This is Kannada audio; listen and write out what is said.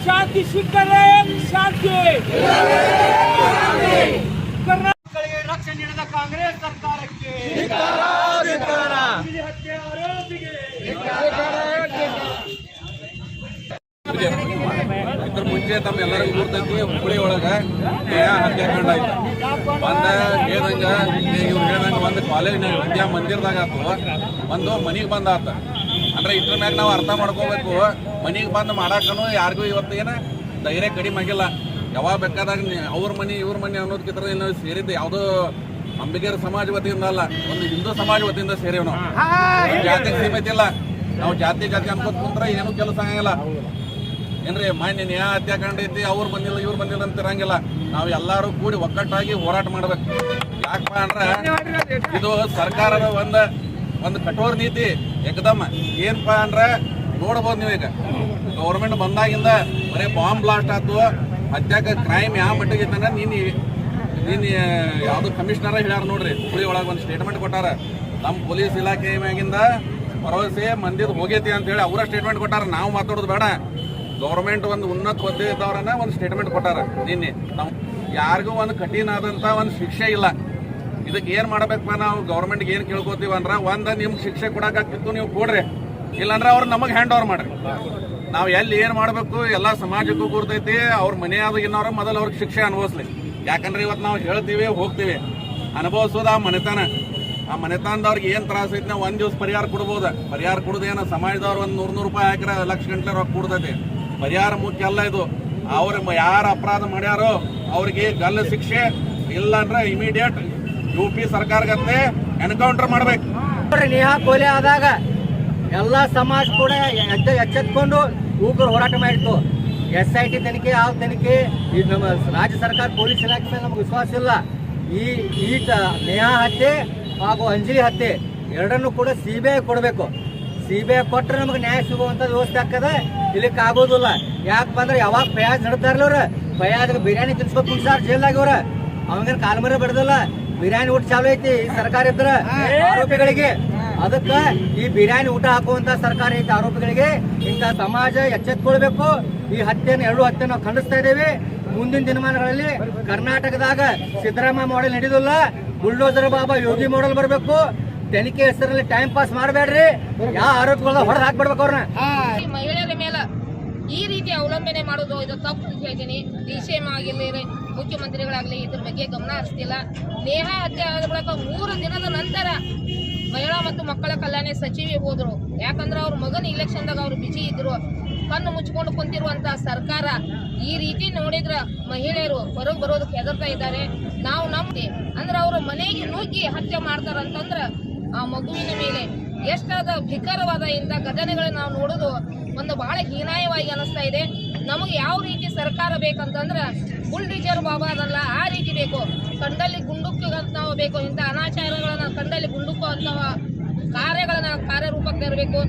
ಶಾಂತಿ ಸಿಕ್ಕರೆ ಶಾಂತಿ ಕರ್ನಾಟಕಕ್ಕೆ ರಕ್ಷಣೆ ನೀಡಿದ ಕಾಂಗ್ರೆಸ್ ಸರ್ಕಾರಕ್ಕೆ ಹತ್ಯೆ ಆರೋಪಿಗೆ ಇದ್ರ ಮುಂಚೆ ತಮ್ಮೆಲ್ಲರಿಗೂ ಗುರ್ತೈತಿ ಹುಬ್ಬಳ್ಳಿ ಒಳಗ ಹತ್ಯಾಕಾಂಡ ಆಯ್ತು. ಒಂದ ಹೇಳ್ದಂಗ ಇವ್ರು ಹೇಳ್ದಂಗ ಒಂದು ಕಾಲೇಜ್ ವಿದ್ಯಾ ಮಂದಿರದಾಗ ಆತು, ಒಂದು ಮನಿಗೆ ಬಂದ ಆತ. ಅಂದ್ರೆ ಇದ್ರ ಮ್ಯಾಗ ನಾವು ಅರ್ಥ ಮಾಡ್ಕೋಬೇಕು, ಮನಿಗೆ ಬಂದು ಮಾಡಾಕನು ಯಾರಿಗೂ ಇವತ್ತು ಏನ ಧೈರ್ಯ ಕಡಿಮೆ ಆಗಿಲ್ಲ. ಯಾವಾಗ ಬೇಕಾದಾಗ ಅವ್ರ ಮನಿ ಇವ್ರ ಮನಿ ಅನ್ನೋದಕ್ಕಿಂತ ನಾವು ಸೇರಿದ್ದು ಯಾವುದೋ ಅಂಬಿಗರ ಸಮಾಜ ವತಿಯಿಂದ ಅಲ್ಲ, ಒಂದು ಹಿಂದೂ ಸಮಾಜ ವತಿಯಿಂದ ಸೇರಿವ್ ನಾವು. ಜಾತಿಗೆ ಸೀಮಿತ ಇಲ್ಲ, ನಾವು ಜಾತಿ ಅನ್ಕೋತ ಕುಂತ್ರ ಏನು ಕೆಲಸ ಆಗಂಗಿಲ್ಲ. ಏನ್ರಿ ಮಾನ್ಯ ನ್ಯಾಯ ಹತ್ಯಾಕಾಂಡ ಐತಿ, ಅವ್ರು ಬಂದಿಲ್ಲ ಇವ್ರು ಬಂದಿಲ್ಲ ಅಂತ ಇರಂಗಿಲ್ಲ. ನಾವು ಎಲ್ಲಾರು ಕೂಡಿ ಒಕ್ಕಟ್ಟಾಗಿ ಹೋರಾಟ ಮಾಡ್ಬೇಕು. ಯಾಕಪ್ಪ ಅಂದ್ರ ಇದು ಸರ್ಕಾರದ ಒಂದು ಕಠೋರ ನೀತಿ ಏಕದಮ್. ಏನಪ್ಪಾ ಅಂದ್ರ ನೋಡ್ಬೋದು ನೀವೀಗ ಗೌರ್ಮೆಂಟ್ ಬಂದಾಗಿಂದ ಬರೀ ಬಾಂಬ್ ಬ್ಲಾಸ್ಟ್ ಆಯ್ತು, ಹತ್ಯಾಕ ಕ್ರೈಮ್ ಯಾವ ಮಟ್ಟಿಗೆ ಐತಂದ್ರ ನೀನ್ ಯಾವ್ದು ಕಮಿಷನರ್ ಹೇಳ್ಯಾರ ನೋಡ್ರಿ, ಹುಳಿ ಒಳಗೆ ಒಂದು ಸ್ಟೇಟ್ಮೆಂಟ್ ಕೊಟ್ಟಾರ. ನಮ್ಮ ಪೊಲೀಸ್ ಇಲಾಖೆ ಮ್ಯಾಗಿಂದ ಭರವಸೆ ಮಂದಿದ್ ಹೋಗೈತಿ ಅಂತ ಹೇಳಿ ಅವರ ಸ್ಟೇಟ್ಮೆಂಟ್ ಕೊಟ್ಟಾರ. ನಾವು ಮಾತಾಡೋದು ಬೇಡ, ಗೌರ್ಮೆಂಟ್ ಒಂದು ಉನ್ನತ ಹುದ್ದೆ ಇದ್ದವ್ರನ್ನ ಒಂದು ಸ್ಟೇಟ್ಮೆಂಟ್ ಕೊಟ್ಟಾರ. ನಿನ್ನೆ ನಾವು ಯಾರಿಗೂ ಒಂದು ಕಠಿಣ ಆದಂತ ಒಂದು ಶಿಕ್ಷೆ ಇಲ್ಲ. ಇದಕ್ಕೆ ಏನ್ ಮಾಡ್ಬೇಕಪ್ಪ, ನಾವು ಗೌರ್ಮೆಂಟ್ಗೆ ಏನ್ ಕೇಳ್ಕೊತೀವಿ ಅಂದ್ರ ನಿಮ್ಗೆ ಶಿಕ್ಷೆ ಕೊಡಕ್ಕಾಗ್ತಿತ್ತು ನೀವು ಕೊಡ್ರಿ, ಇಲ್ಲಾಂದ್ರೆ ಅವ್ರು ನಮಗೆ ಹ್ಯಾಂಡ್ ಓವರ್ ಮಾಡ್ರಿ. ನಾವು ಎಲ್ಲಿ ಏನ್ ಮಾಡ್ಬೇಕು ಎಲ್ಲಾ ಸಮಾಜಕ್ಕೂ ಗುರ್ತೈತಿ. ಅವ್ರ ಮನೆಯಾದ ಇನ್ನವ್ರ ಮೊದಲು ಅವ್ರಿಗೆ ಶಿಕ್ಷೆ ಅನುಭವಿಸ್ಲಿ. ಯಾಕಂದ್ರೆ ಇವತ್ತು ನಾವು ಹೇಳ್ತೀವಿ ಹೋಗ್ತೀವಿ, ಅನುಭವಿಸೋದು ಆ ಮನೆತನದವ್ರಿಗೆ ಏನ್ ತ್ರಾಸ ಐತಿ ನಾವು ಒಂದ್ ದಿವಸ ಪರಿಹಾರ ಕೊಡ್ಬೋದು. ಪರಿಹಾರ ಕೊಡೋದೇನ ಸಮಾಜದವ್ರು ಒಂದು 100 ರೂಪಾಯಿ ಹಾಕಿರ ಲಕ್ಷ ಗಂಟೆ ರೊಕ್ಕ ಕೊಡ್ತೈತಿ. ಪರಿಹಾರ ಮುಖ್ಯ ಅಲ್ಲ ಇದು. ಅವ್ರ ಯಾರು ಅಪರಾಧ ಮಾಡ್ಯಾರೋ ಅವ್ರಿಗೆ ಗಲ್ಲು ಶಿಕ್ಷೆ, ಇಲ್ಲ ಅಂದ್ರೆ ಇಮಿಡಿಯೇಟ್ UP ಸರ್ಕಾರಗತ್ತೆ ಎನ್ಕೌಂಟರ್ ಮಾಡ್ಬೇಕು. ನೇಹಾ ಕೊಲೆ ಆದಾಗ ಎಲ್ಲಾ ಸಮಾಜ ಕೂಡ ಎಚ್ಚೆತ್ಕೊಂಡು ಯುವಕರು ಹೋರಾಟ ಮಾಡಿತ್ತು. SIT ತನಿಖೆ ಯಾವ ತನಿಖೆ, ನಮ್ಮ ರಾಜ್ಯ ಸರ್ಕಾರ ಪೊಲೀಸ್ ಇಲಾಖೆ ಮೇಲೆ ನಮ್ಗೆ ವಿಶ್ವಾಸ ಇಲ್ಲ. ಈ ನೇಹಾ ಹತ್ಯೆ ಹಾಗೂ ಅಂಜಲಿ ಹತ್ಯೆ ಎರಡನ್ನೂ ಕೂಡ CBI ಕೊಡಬೇಕು. CBI ಕೊಟ್ಟರೆ ನಮಗೆ ನ್ಯಾಯ ಸಿಗುವಂತ ವ್ಯವಸ್ಥೆ ಆಗ್ತದೆ. ಇಲ್ಲಿಕ್ಕೆ ಆಗೋದಿಲ್ಲ. ಯಾಕೆ ಬಂದ್ರೆ ಯಾವಾಗ ಫಯಾಜ್ ನಡ್ತಾರಲ್ಲ ಅವ್ರ ಫಯಾಜ್ಗೆ ಬಿರಿಯಾನಿ ತಿನ್ಸ್ಕೊತ ಕುಂಸಾರ್ ಜೈಲಾಗ ಅವಂಗೇನು ಕಾಲ್ಮರ ಬಿಡದಲ್ಲ. ಬಿರಿಯಾನಿ ಊಟ ಚಾಲು ಐತಿ ಸರ್ಕಾರ ಇದ್ರ ಆರೋಪಿಗಳಿಗೆ. ಅದಕ್ಕ ಈ ಬಿರಿಯಾನಿ ಊಟ ಹಾಕುವಂತ ಸರ್ಕಾರ ಐತಿ ಆರೋಪಿಗಳಿಗೆ. ಇಂಥ ಸಮಾಜ ಎಚ್ಚೆತ್ಕೊಳ್ಬೇಕು. ಈ ಎರಡು ಹತ್ಯೆ ನಾವು ಖಂಡಿಸ್ತಾ ಇದ್ದೇವೆ. ಮುಂದಿನ ದಿನಮಾನಗಳಲ್ಲಿ ಕರ್ನಾಟಕದಾಗ ಸಿದ್ದರಾಮಯ್ಯ ಮಾಡೆಲ್ ನಡೆಯೋದಿಲ್ಲ, ಬುಲ್ಡೋಜರ್ ಬಾಬಾ ಯೋಗಿ ಮಾಡೆಲ್ ಬರಬೇಕು. ತನಿಖೆ ಹೆಸರಲ್ಲಿ ಟೈಮ್ ಪಾಸ್ ಮಾಡಬೇಡ್ರಿ. ಯಾವ ಆರೋಪಿಗಳ ಹೊಡೆದು ಹಾಕ್ಬಿಡ್ಬೇಕು ಅವ್ರನ್ನ. ಮಹಿಳೆಯರ ಮೇಲೆ ಈ ರೀತಿ ಅವಲಂಬನೆ ಮಾಡೋದು ಇದು ತಪ್ಪು ಅಂತ ಹೇಳ್ತೀನಿ. DCM ಆಗಿರ್ಲಿ, ಮುಖ್ಯಮಂತ್ರಿಗಳಾಗ್ಲಿ ಇದ್ರ ಬಗ್ಗೆ ಗಮನ ಹರಿಸ್ತಿಲ್ಲ. ನೇಹಾ ಹತ್ಯೆ ಆದ ಬಳಿಕ 3 ದಿನದ ನಂತರ ಮಹಿಳಾ ಮತ್ತು ಮಕ್ಕಳ ಕಲ್ಯಾಣ ಸಚಿವೆ ಹೋದ್ರು. ಯಾಕಂದ್ರೆ ಅವ್ರ ಮಗನ ಇಲೆಕ್ಷನ್ದಾಗ ಅವ್ರು ಬಿಜಿ ಇದ್ರು. ಕಣ್ಣು ಮುಚ್ಚಿಕೊಂಡು ಕುಂತಿರುವಂತ ಸರ್ಕಾರ ಈ ರೀತಿ ನೋಡಿದ್ರ ಮಹಿಳೆಯರು ಹೊರಗೆ ಬರೋದಕ್ಕೆ ಹೆದರ್ತಾ ಇದ್ದಾರೆ. ನಾವು ನಮ್ದೆ ಅಂದ್ರೆ ಅವ್ರ ಮನೆಗೆ ನುಗ್ಗಿ ಹತ್ಯೆ ಮಾಡ್ತಾರಂತಂದ್ರ ಆ ಮಗುವಿನ ಮೇಲೆ ಎಷ್ಟಾದ ಭೀಕರವಾದ ಇಂಥ ಘಟನೆಗಳನ್ನ ನಾವು ನೋಡೋದು ಒಂದು ಬಹಳ ಹೀನಾಯವಾಗಿ ಅನಿಸ್ತಾ ಇದೆ. ನಮಗೆ ಯಾವ ರೀತಿ ಸರ್ಕಾರ ಬೇಕಂತಂದ್ರ ಬುಲ್ಡೋಜರ್ ಬಾಬಾ ಅದಲ್ಲ, ಆ ರೀತಿ ಬೇಕು. ಕಂಡಲ್ಲಿ ಗುಂಡುಕ್ಕಂತ ಬೇಕು. ಇಂಥ ಅನಾಚಾರಗಳನ್ನ ಕಂಡಲ್ಲಿ ಗುಂಡುಕು ಅಂತ ಕಾರ್ಯಗಳನ್ನ ಕಾರ್ಯರೂಪಕ್ಕೆ ತರಬೇಕು.